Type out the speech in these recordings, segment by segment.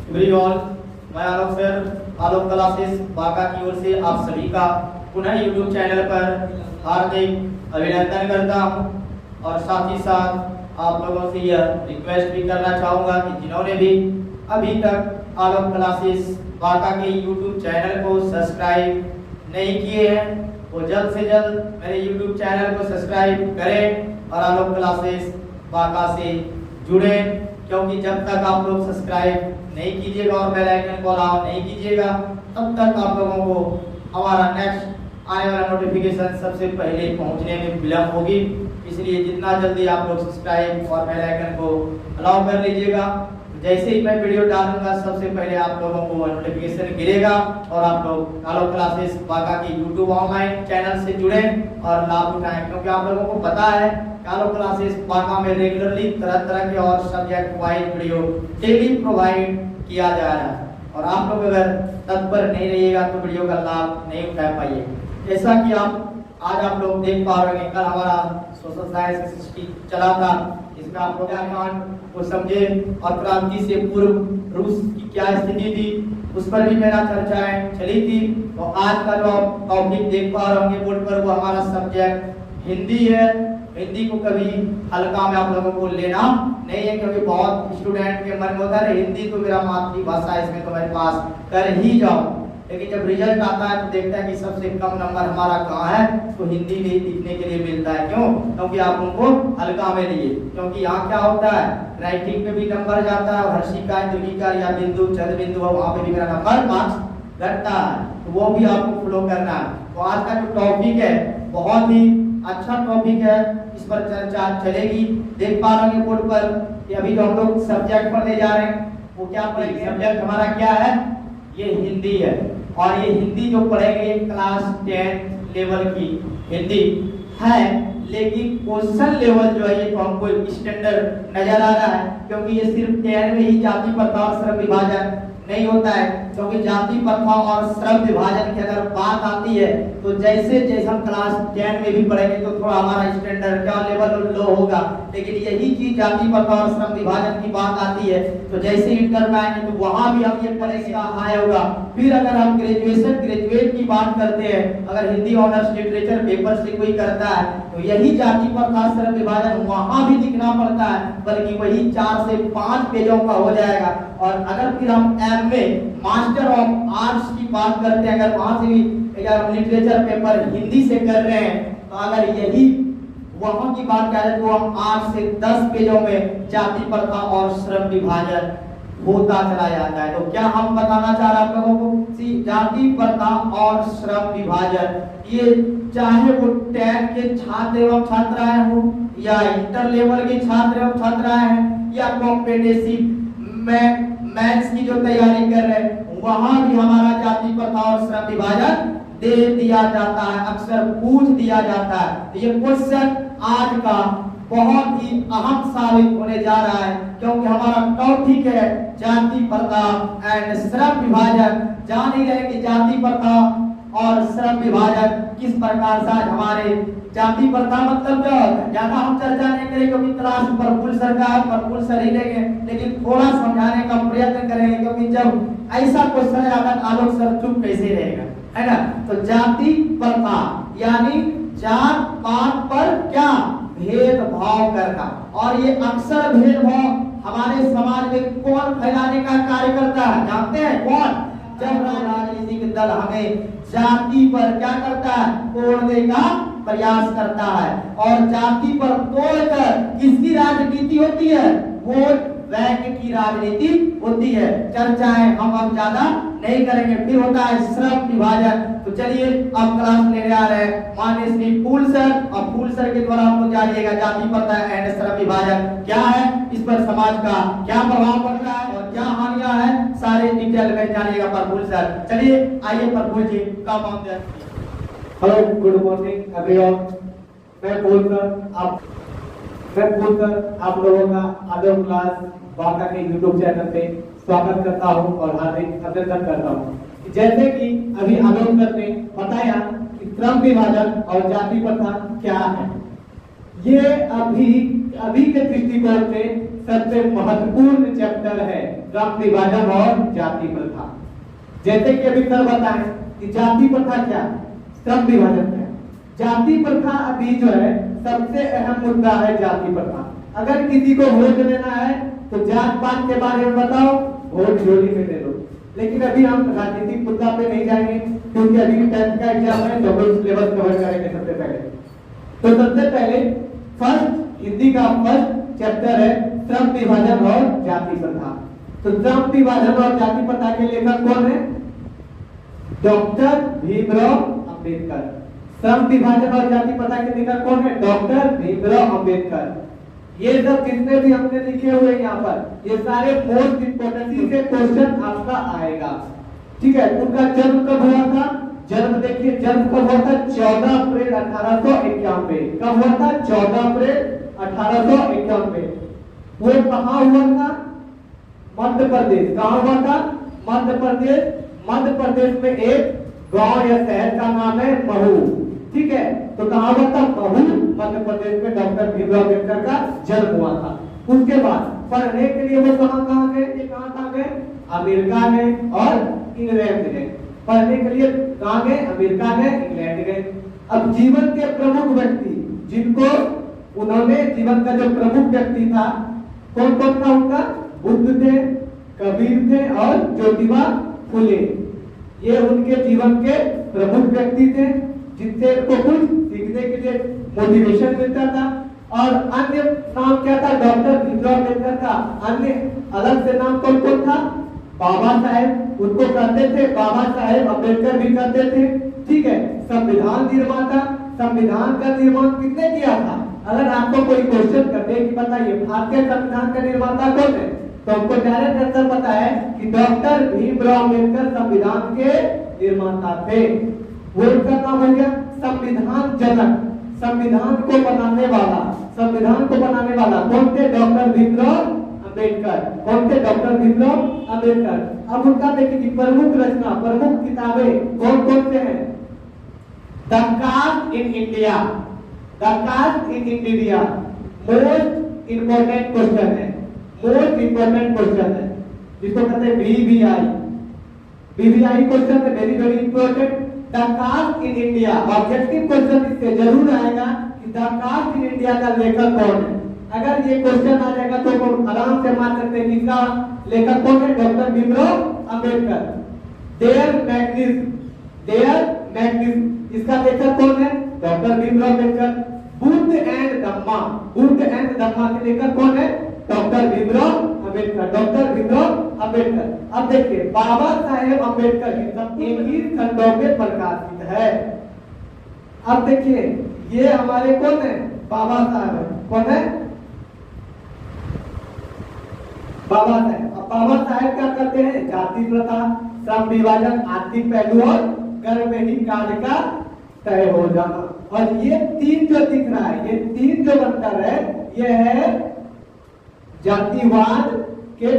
Everyone, मैं आलोक sir, आलोक classes Banka की ओर से आप सभी का पुनः यूट्यूब चैनल पर हार्दिक अभिनंदन करता हूं और साथ ही साथ आप लोगों से यह रिक्वेस्ट भी करना चाहूँगा कि जिन्होंने भी अभी तक आलोक क्लासेस बांका के यूट्यूब चैनल को सब्सक्राइब नहीं किए हैं वो जल्द से जल्द मेरे यूट्यूब चैनल को सब्सक्राइब करें और आलोक क्लासेस बांका से जुड़े, क्योंकि जब तक आप लोग सब्सक्राइब नहीं कीजिएगा और बेल आइकन को ऑन नहीं कीजिएगा तब तक आप लोगों को हमारा नेक्स्ट आने वाला नोटिफिकेशन सबसे पहले पहुंचने में विलम्ब होगी। इसलिए जितना जल्दी आप लोग सब्सक्राइब और बेल आइकन को अलाउ कर लीजिएगा। जैसे ही मैं वीडियो डालूंगा सबसे पहले आप लोगों को नोटिफिकेशन गिरेगा और आप लोग आलोक क्लासेस बांका के यूट्यूब ऑनलाइन चैनल से जुड़े और लाभ उठाएं, क्योंकि आप लोगों को पता है आलोक क्लासेस बांका में रेगुलरली तरह तरह के और subject wise video daily provide किया जा रहा है और आप लोग अगर तत्पर नहीं रहिएगा तो वीडियो का लाभ नहीं उठा पाइए। जैसा कि आज आप लोग देख पा रहे हैं, कल हमारा सोशल साइंस हिस्ट्री चला था, इसमें आप लोग ज्ञान को समझे और क्रांति से पूर्व रूस की क्या स्थिति थी उस पर भी मेरा चर्चाएं चली थी। तो आज का जो टॉपिक देख पा रहे होंगे बोर्ड पर वो हमारा सब्जेक्ट हिंदी है। हिंदी को कभी हल्का में आप लोगों को लेना नहीं है, क्योंकि बहुत स्टूडेंट के मन में होता है हिंदी तो मेरा मातृभाषा है, इसमें तो मैं पास कर ही जाऊं, लेकिन जब रिजल्ट आता है तो देखता है कि सबसे कम नंबर हमारा कहाँ है, तो हिंदी में लिखने के लिए मिलता है। क्यों? क्योंकि आप उनको हल्का में लिए, क्योंकि यहाँ क्या होता है राइटिंग पे भी नंबर जाता है और हर्षिका द्विकार या बिंदु चंद बिंदु वहाँ पे भी मेरा नंबर मार्क्स घटता है, तो वो भी आपको फॉलो करना है। तो आज का जो टॉपिक है बहुत ही अच्छा टॉपिक है, इस पर चर्चा चलेगी। देख पा रहे हैं बोर्ड पर कि अभी जो हम लोग सब्जेक्ट पढ़ने जा रहे हैं वो क्या पढ़ेंगे, सब्जेक्ट हमारा क्या है, ये हिंदी है और ये हिंदी जो पढ़ेंगे क्लास 10 लेवल की हिंदी है, लेकिन क्वेश्चन लेवल जो है ये तो हमको स्टैंडर्ड नजर आ रहा है, क्योंकि ये सिर्फ 10 में ही जाति प्रथा और श्रम विभाजन नहीं होता है, क्योंकि जाति प्रथा और श्रम विभाजन की अगर बात आती है तो जैसे जैसे हम क्लास 10 में भी पढ़ेंगे तो थोड़ा हमारा स्टैंडर्ड क्या लेवल लो होगा, लेकिन यही चीज जाति प्रथा और श्रम विभाजन की बात आती है तो जैसे इंटर में आएंगे तो वहां भी हम ये पढ़ेंगे हाई होगा। फिर अगर हम ग्रेजुएट की बात करते हैं, अगर हिंदी ऑनर्स लिटरेचर पेपर से कोई करता है तो यही जाति प्रथा श्रम विभाजन वहां भी लिखना पड़ता है, बल्कि वही 4 से 5 पेजों का हो जाएगा। और अगर फिर हम में मास्टर ऑफ आर्ट्स की बात करते हैं, अगर वहां से भी अगर हम लिटरेचर पेपर हिंदी से कर रहे हैं तो अगर यही वहां की बात करें तो हम 8 से 10 पेजों में जाति प्रथा और श्रम विभाजन होता चला जाता है। तो क्या हम बताना चाह रहे हैं आप लोगों को कि जाति प्रथा और श्रम विभाजन ये चाहे वो 10 के छात्र एवं छात्राएं हो या इंटर लेवल के छात्र एवं छात्राएं हैं या कॉम्पिटिटिव में मैथ्स की जो तैयारी कर रहे हैं वहां भी हमारा जाति प्रथा और श्रम विभाजन दे दिया जाता है, अक्सर पूछ दिया जाता है। तो ये क्वेश्चन आज का बहुत ही अहम साबित होने जा रहा है, क्योंकि हमारा टॉपिक है जाति प्रथा एंड श्रम विभाजन। जान ही रहे कि जाति प्रथा और श्रम विभाजन किस प्रकार से आज हमारे जाति प्रथा मतलब क्या होता है ज्यादा हम चर्चा नहीं करेंगे, क्योंकि क्लास प्रफुल्ल सर का प्रफुल्ल सर ही लेंगे, लेकिन थोड़ा समझाने का प्रयत्न करेंगे, क्योंकि जब ऐसा क्वेश्चन आता है आलोक सर चुप कैसे रहेगा, है ना। तो जाति प्रथा यानी जात पात पर क्या भेदभाव करना, और ये अक्सर भेदभाव हमारे समाज में कौन फैलाने का कार्य करता है जानते हैं कौन? जब राजनीतिक दल हमें जाति पर क्या करता है तोड़ने का प्रयास करता है, और जाति पर तोड़कर किसकी राजनीति होती है, वोट बैंक की राजनीति होती है। चर्चाएं हम अब ज्यादा नहीं करेंगे। फिर होता है श्रम विभाजन। तो चलिए अब क्लास लेने आ रहे हैं माननीय श्री फूल सर, और फूल सर के द्वारा हम लोग जानिएगा जाति प्रथा एंड श्रम विभाजन क्या है, इस पर समाज का क्या प्रभाव पड़ता है और क्या हानियां हैं, सारे डिटेल में जानिएगा प्रफुल्ल सर। चलिए आइए प्रफुल्ल जी का मामला। Hello, good morning everyone. मैं बोलकर आप लोगों का आलोक क्लास बांका के यूट्यूब चैनल पे स्वागत करता हूं और हार्दिक अभिनंदन करता हूं। जैसे कि अभी आलोक सर ने बताया कि श्रम विभाजन और जाति प्रथा क्या है, ये अभी के दृष्टिकोण से सबसे महत्वपूर्ण चैप्टर है क्रम विभाजन और जाति प्रथा। जैसे कि अभी सर बताएं कि जाति प्रथा क्या, क्रम विभाजन क्या। जाति प्रथा अभी जो है सबसे अहम मुद्दा है जाति प्रथा। अगर किसी को वोट लेना है तो जात पात के बारे में बताओ, वोट झोली में दे दो। लेकिन अभी हम राजनीतिक मुद्दा पे नहीं जाएंगे क्योंकि अभी 10th का एग्जाम है तो हम सिलेबस कवर करेंगे सबसे पहले। तो सबसे पहले फर्स्ट हिंदी का फर्स्ट चैप्टर है श्रम विभाजन और जाति प्रथा। तो श्रम विभाजन और जाति प्रथा के लेखक कौन है? डॉक्टर भीमराव अंबेडकर। श्रम विभाजन और जाति प्रथा के लेखक कौन है? डॉक्टर भीमराव अंबेडकर। ये सब जितने भी हमने लिखे हुए यहाँ पर ये सारे मोस्ट इंपोर्टेंट से क्वेश्चन आपका आएगा। ठीक है, उनका जन्म कब हुआ था? जन्म देखिए, जन्म कब हुआ था? 14 अप्रैल 1891। कब हुआ था? 14 अप्रैल 1891। वो कहाँ हुआ था? मध्य प्रदेश। कहाँ हुआ था? मध्य प्रदेश। मध्य प्रदेश में एक गांव या शहर का नाम है महू। ठीक है, तो कहाँ हुआ था? महू, मध्य प्रदेश में डॉक्टर भीमराव अम्बेडकर का जन्म हुआ था। उसके बाद पढ़ने के लिए वो कहाँ गए? ये कहाँ गए? अमेरिका गए और इंग्लैंड गए। पढ़ने के लिए कहाँ गए? अमेरिका गए, इंग्लैंड गए। अब जीवन के प्रमुख व्यक्ति जिनको उन्होंने जीवन का जो प्रमुख व्यक्ति था कौन कौन था उनका? बुद्ध थे, कबीर थे और ज्योतिबा फुले। ये उनके जीवन के प्रमुख व्यक्ति थे जिनसे उनको कुछ सीखने के लिए मोटिवेशन मिलता था। और अन्य नाम क्या था डॉक्टर भीमराव अम्बेडकर का? अन्य अलग से नाम कौन कौन था? बाबा साहेब, उनको कहते थे बाबा साहेब अम्बेडकर भी कहते थे। ठीक है, संविधान निर्माता। संविधान का निर्माण किसने किया था? अगर आपको कोई क्वेश्चन करते कि बताइए भारतीय संविधान का निर्माता कौन है, तो हमको डायरेक्ट आंसर पता है कि डॉक्टर भीमराव अम्बेडकर संविधान के निर्माता थे। वो उनका नाम हो गया संविधान जनक। संविधान को बनाने वाला, संविधान को बनाने वाला कौन थे? डॉक्टर भीमराव अम्बेडकर। कौन थे? डॉक्टर भीमराव अम्बेडकर। अब उनका देखिए कि प्रमुख रचना, प्रमुख किताबें कौन कौन से हैं? The caste in India. The caste in India most important question है, मोस्ट इंपोर्टेंट क्वेश्चन है जिसको कहते हैं बीवीआई। बीवीआई क्वेश्चन है very very important. The caste in India objective question इससे जरूर आएगा कि द कास्ट इन इंडिया का लेखक कौन है। अगर ये क्वेश्चन आ जाएगा तो आराम से मान सकते हैं कि इसका लेखक कौन है? Doctor Bhimrao Ambedkar. There magnificent इसका लेखक कौन है? Doctor Bhimrao Ambedkar. Buddha and Dhamma, Buddha and Dhamma के लेखक कौन है? डॉक्टर भीमराव अम्बेडकर। डॉक्टर भीमराव अम्बेडकर। अब देखिए बाबा साहेब अम्बेडकर की सब 21 खंडों में प्रकाशित है। अब देखिए ये हमारे कौन है? बाबा साहेब। कौन है? बाबा साहेब। अब बाबा साहेब क्या करते हैं? जाति प्रथा, श्रम विभाजन, आर्थिक पहलू और घर में ही कार्य का तय हो जाना। और ये तीन जो दिख रहा है, ये तीन जो बनकर है, ये है जातिवाद के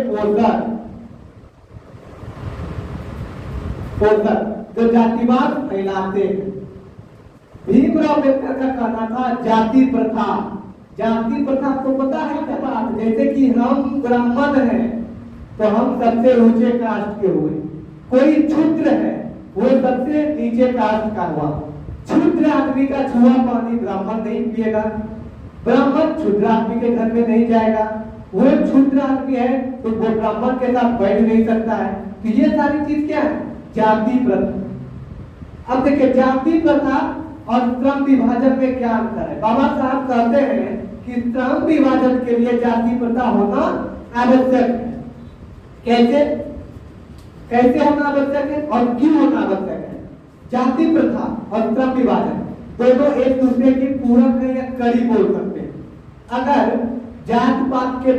पोषक जो जातिवाद फैलाते हैं। भीमराव अम्बेडकर का कहना था जाति प्रथा। जाति प्रथा को पता है क्या बात? जैसे कि हम ब्राह्मण हैं तो हम सबसे ऊंचे कास्ट के हुए, कोई क्षुद्र है वो सबसे नीचे कास्ट का हुआ। क्षुद्र आदमी का छुआ पानी ब्राह्मण नहीं पिएगा, ब्राह्मण क्षुद्र आदमी के घर में नहीं जाएगा, वो क्षुद्र आदमी है तो वो ब्राह्मण के साथ बैठ नहीं सकता है। तो ये सारी चीज क्या है? जाति प्रथा। अब देखिए जाति प्रथा और श्रम विभाजन में क्या अंतर है? बाबा साहब कहते हैं कि श्रम विभाजन के लिए जाति प्रथा होना आवश्यक है। कैसे कैसे होना आवश्यक है और क्यों होना आवश्यक है? जाति प्रथा और श्रम विभाजन दोनों एक दूसरे की पूरक या कड़ी बोल सकते हैं। अगर जात पात के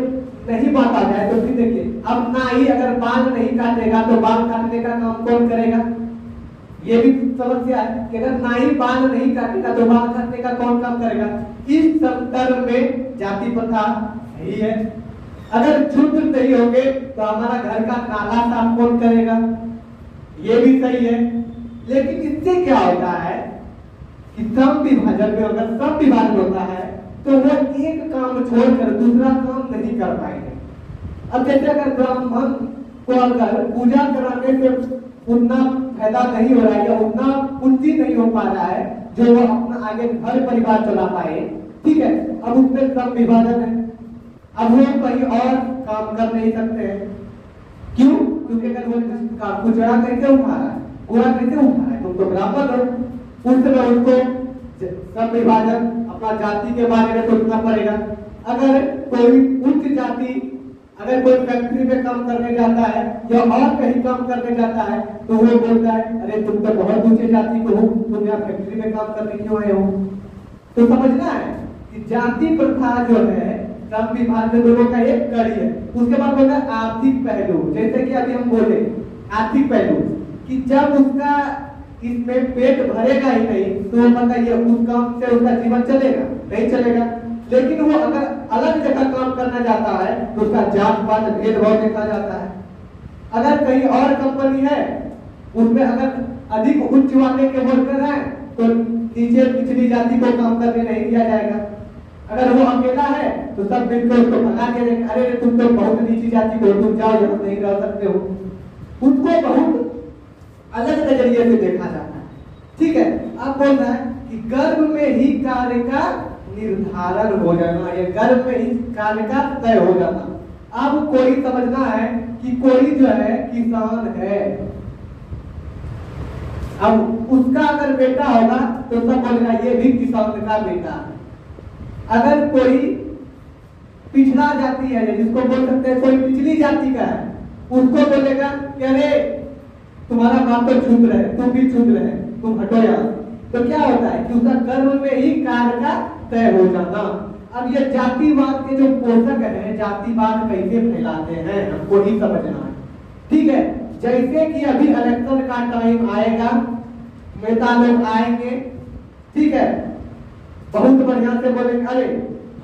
नहीं बांटा जाए तो फिर देखिए अब नाई अगर बाल नहीं काटेगा तो बाल काटने का काम कौन करेगा? ये भी समस्या है कि अगर नाई बाल नहीं काटेगा तो बाल काटने का कौन काम करेगा? इस संदर्भ में जाति प्रथा सही है। अगर क्षुद्र नहीं होंगे तो हमारा घर का नाला साफ कौन करेगा? ये भी सही है। लेकिन इससे क्या होता है कि श्रम विभाजन में अगर श्रम विभाजन होता है तो वो एक काम छोड़कर दूसरा काम नहीं कर पाएंगे। अब जैसे अगर ब्राह्मण को अगर पूजा कराने से उतना फायदा नहीं हो रहा है या उतना पूर्ति नहीं हो पा रहा है जो वो अपना आगे घर परिवार चला पाए, ठीक है, अब उसमें श्रम विभाजन है, अब वो कहीं और काम कर नहीं सकते हैं। क्यों? क्योंकि अगर वो कुचड़ा कैसे उठा रहा है, कूड़ा कैसे उठा रहा है, तुम तो ब्राह्मण हो, उस समय उनको श्रम विभाजन अपना जाति के बारे में सोचना पड़ेगा। अगर कोई उच्च जाति अगर कोई फैक्ट्री में काम करने जाता है या और कहीं काम करने जाता है तो वो बोलता है अरे तुम तो बहुत ऊंचे जाति के हो, तुम यहाँ फैक्ट्री में काम करने क्यों आए हो। तो समझना है कि जाति प्रथा जो है श्रम विभाजन दोनों का एक कड़ी है। उसके बाद बोलता है आर्थिक पहलू, जैसे कि अभी हम बोले आर्थिक पहलू कि जब उसका इसमें पेट भरेगा ही नहीं तो बताइए उस काम से उसका जीवन चलेगा नहीं चलेगा। लेकिन वो अगर अलग जगह काम करना जाता है तो उसका जात पात भेदभाव देखा जाता है। अगर कहीं और कंपनी है उसमें अगर अधिक उच्च वाले के वर्कर हैं तो नीचे पिछली जाति को काम करने नहीं दिया जाएगा। अगर वो अकेला है तो सब मिलकर उसको भगा के देंगे, अरे तुम तो बहुत नीची जाति को, तुम जाओ यहाँ नहीं रह सकते हो। उसको बहुत अलग नजरिए से देखा जाता है। ठीक है, अब बोल रहा है कि गर्भ में ही कार्य का निर्धारण हो जाना, ये गर्भ में ही कार्य का तय हो जाना। अब कोई समझना है कि कोई जो है किसान है, अब उसका अगर बेटा होगा तो सब बोलेगा ये भी किसान का बेटा है। अगर कोई पिछड़ा जाति है जिसको बोल सकते हैं कोई पिछली जाति का है, उसको बोलेगा कि अरे तुम्हारा बाप तो छूत रहे, तुम भी छूत रहे, तुम हटो यहाँ। तो क्या होता है कि उसका गर्भ में ही कार्य का तय हो जाना। अब ये जातिवाद के जो पोषक है, जातिवाद कैसे फैलाते हैं हमको ही समझना है। ठीक है, जैसे कि अभी इलेक्शन का टाइम आएगा, नेता लोग आएंगे, ठीक है, बहुत बढ़िया से बोलेंगे अरे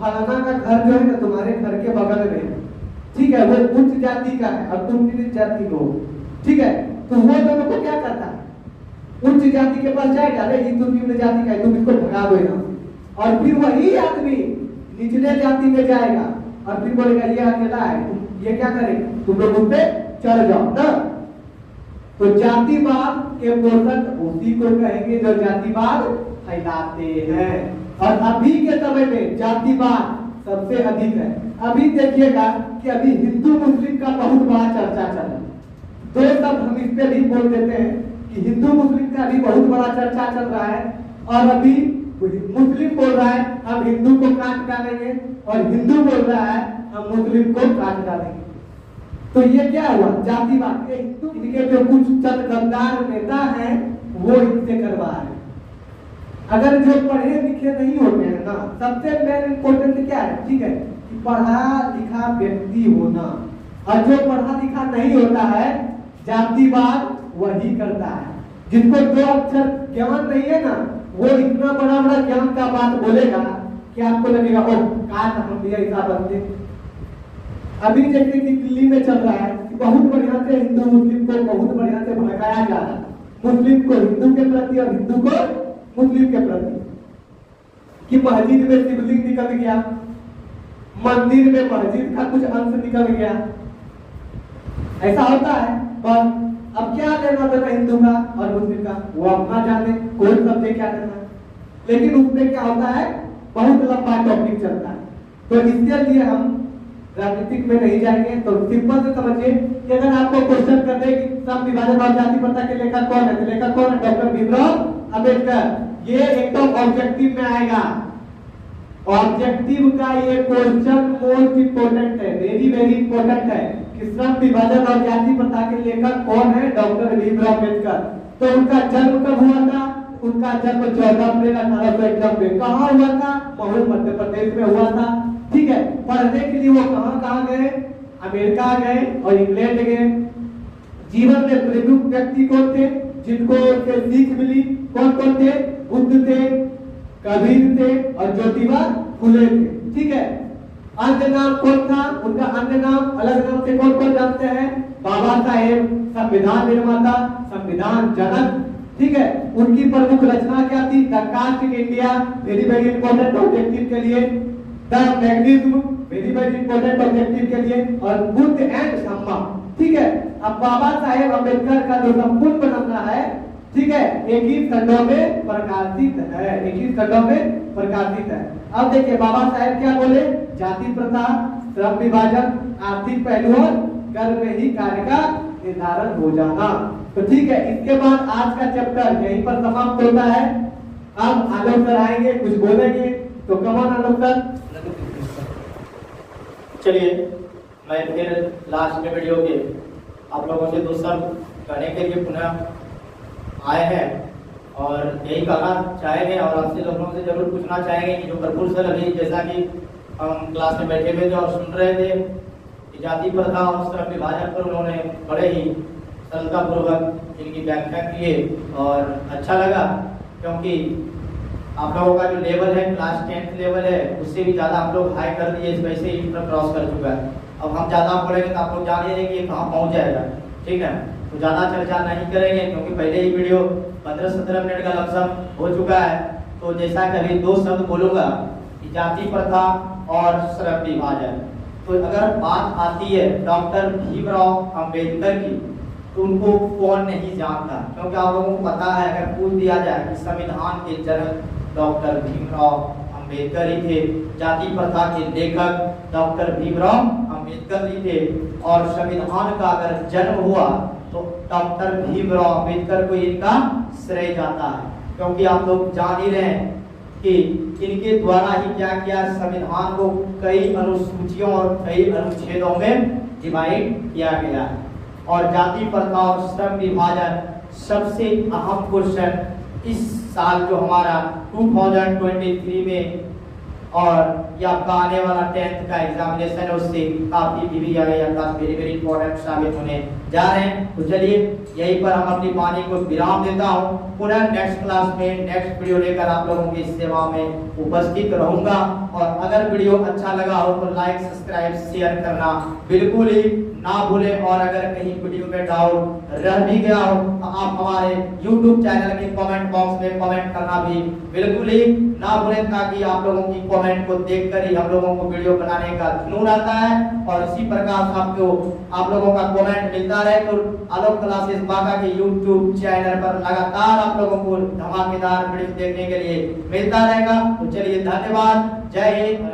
फलाना का घर जो है ना तुम्हारे घर के बगल में, ठीक है, वो उच्च जाति का है और तुम निम्न जाति को, ठीक है, तो वो दोनों को क्या करता है, उच्च जाति के पास जाएगा, अरे ये तो निम्न जाति का है, तुम इसको भगा दो यहाँ। और फिर वही आदमी निचले जाति में जाएगा और फिर बोलेगा ये अकेला है, ये क्या करेगा, तुम लोग उस पे चढ़ जाओ ना। तो जातिवाद के पोषक उसी को कहेंगे जो जातिवाद फैलाते हैं। और अभी के समय में जातिवाद सबसे अधिक है। अभी देखिएगा कि अभी हिंदू मुस्लिम का बहुत बड़ा चर्चा चल रहा है। दो शब्द हम इस पे भी बोल देते हैं कि हिंदू मुस्लिम का भी बहुत बड़ा चर्चा चल रहा है। और अभी मुस्लिम बोल रहा है हम हिंदू को काट डालेंगे और हिंदू बोल रहा है हम मुस्लिम को काट डालेंगे। तो ये क्या हुआ, जातिवाद। इनके जो कुछ चंद गद्दार नेता हैं वो इनसे करवा रहे हैं। अगर जो पढ़े लिखे नहीं होते हैं ना, सबसे मेन इम्पोर्टेंट क्या है, ठीक है, कि पढ़ा लिखा व्यक्ति होना। और जो पढ़ा लिखा नहीं होता है जातिवाद वही करता है। जिनको दो अक्षर ज्ञान नहीं है ना, वो इतना बड़ा बड़ा ज्ञान का बात बोलेगा कि आपको लगेगा ओ काश हम भी ऐसा बनते। अभी जैसे कि दिल्ली में चल रहा है कि बहुत बढ़िया से हिंदू मुस्लिम को बहुत बढ़िया से भड़काया जा रहा है, मुस्लिम को हिंदू के प्रति और हिंदू को मुस्लिम के प्रति, कि मस्जिद में शिवलिंग निकल गया, मंदिर में मस्जिद का कुछ अंश निकल गया, ऐसा होता है। पर अब क्या लेना देना हिंदू का और मुस्लिम का, वो अपना जाने, कोई समझे क्या करना है। लेकिन उसमें क्या होता है, बहुत लंबा टॉपिक चलता है। तो इसके लिए हम राजनीतिक में नहीं जाएंगे। तो सिंपल से समझिए कि अगर आपको क्वेश्चन कर दे कि श्रम विभाजन और जाति प्रथा के लेखक कौन है, तो लेखक कौन है, डॉक्टर भीमराव अम्बेडकर। ये एकदम ऑब्जेक्टिव में आएगा। ऑब्जेक्टिव का ये क्वेश्चन मोस्ट इंपोर्टेंट है, वेरी वेरी इंपोर्टेंट है कि श्रम विभाजन और जाति प्रथा के लेखक कौन है, डॉक्टर भीमराव अम्बेडकर। तो उनका जन्म कब हुआ था, उनका जन्म 14 अप्रैल 1851 में कहाँ हुआ था, महू मध्य प्रदेश में हुआ था। ठीक है, पढ़ने के लिए वो कहाँ गए, अमेरिका गए और इंग्लैंड गए। जीवन में प्रमुख व्यक्ति कौन थे जिनको सीख मिली, कौन कौन थे, बुद्ध थे, कबीर थे और ज्योतिबा फुले थे। ठीक है, अन्य नाम कौन था, उनका अन्य नाम अलग नाम से कौन कौन जानते हैं, बाबा साहेब, संविधान निर्माता, संविधान जनक, ठीक है। उनकी प्रमुख रचना क्या थी? The caste in India, very very important objective के लिए। The magnetism, very very important objective के लिए। और बुद्ध एंड धम्मा, ठीक है। अब बाबा साहेब अम्बेडकर का जो संपूर्ण बनना है, ठीक है, 21 खंडों में प्रकाशित है, 21 खंडों में प्रकाशित है। अब देखिए बाबा साहेब क्या बोले? जाति प्रथा, श्रम विभाजन, आर्थिक पहलू और घर में ही कार्य का निर्धारण हो जाना। तो ठीक है, इसके बाद आज का चैप्टर यहीं पर समाप्त होता है। अब आलोक सर आएंगे, कुछ बोलेंगे, तो कमान आलोक सर। चलिए मैं फिर लास्ट में वीडियो के आप लोगों से 2 शब्द कहने के लिए पुनः आए हैं और यही कहना चाहेंगे और आपसे लोगों से जरूर पूछना चाहेंगे कि जो कर्पूर सर अभी जैसा कि हम क्लास में बैठे हुए थे और सुन रहे थे कि जाति प्रथा और श्रम विभाजन पर उन्होंने बड़े ही सरलतापूर्वक इनकी व्याख्या की है और अच्छा लगा, क्योंकि आप लोगों का जो लेवल है क्लास 10th लेवल है उससे भी ज़्यादा आप लोग हाई कर दिए, वैसे ही पर क्रॉस कर चुका है। अब हम ज़्यादा पढ़ेंगे तो आप लोग जान ही कि ये कहाँ पहुँच जाएगा, ठीक है। तो ज़्यादा चर्चा नहीं करेंगे क्योंकि पहले ही वीडियो 15-17 मिनट का लमसम हो चुका है। तो जैसा कभी 2 शब्द बोलूँगा कि जाति प्रथा और श्रम विभाजन। तो अगर बात आती है डॉक्टर भीमराव अंबेडकर की, तो उनको कौन नहीं जानता, क्योंकि आप लोगों को पता है अगर पूछ दिया जाए कि संविधान के जनक डॉक्टर भीमराव अंबेडकर ही थे, जाति प्रथा के लेखक डॉक्टर भीमराव अंबेडकर ही थे और संविधान का अगर जन्म हुआ तो डॉक्टर भीमराव अंबेडकर को इनका श्रेय जाता है, क्योंकि आप लोग जान ही रहे हैं कि इनके द्वारा ही क्या किया, संविधान को कई अनुसूचियों और कई अनुच्छेदों में डिवाइड किया गया है। और जाति प्रथा और श्रम विभाजन सबसे अहम क्वेश्चन इस साल जो हमारा 2023 में और ये आपका आने वाला 10th का एग्जामिनेशन है उससे काफी VVI या काफी वेरी वेरी इंपॉर्टेंट साबित होने जा रहे हैं। तो चलिए यहीं पर हम अपनी वाणी को विराम देता हूँ। पुनः नेक्स्ट क्लास में नेक्स्ट वीडियो लेकर आप लोगों की सेवा में उपस्थित रहूंगा। और अगर वीडियो अच्छा लगा हो तो लाइक सब्सक्राइब शेयर करना बिल्कुल ही ना भूलें। और अगर कहीं वीडियो में डाउट रह भी गया हो तो आप हमारे YouTube चैनल के कमेंट बॉक्स में कमेंट करना भी बिल्कुल ही ना भूलें, ताकि आप लोगों की कमेंट को देखकर ही हम लोगों को वीडियो बनाने का जुनून आता है और इसी प्रकार से आपको आप लोगों का कमेंट मिलता रहे। तो आलोक क्लासेस बांका के YouTube चैनल पर लगातार आप लोगों को धमाकेदार वीडियो देखने के लिए मिलता रहेगा। तो चलिए धन्यवाद, जय हिंद।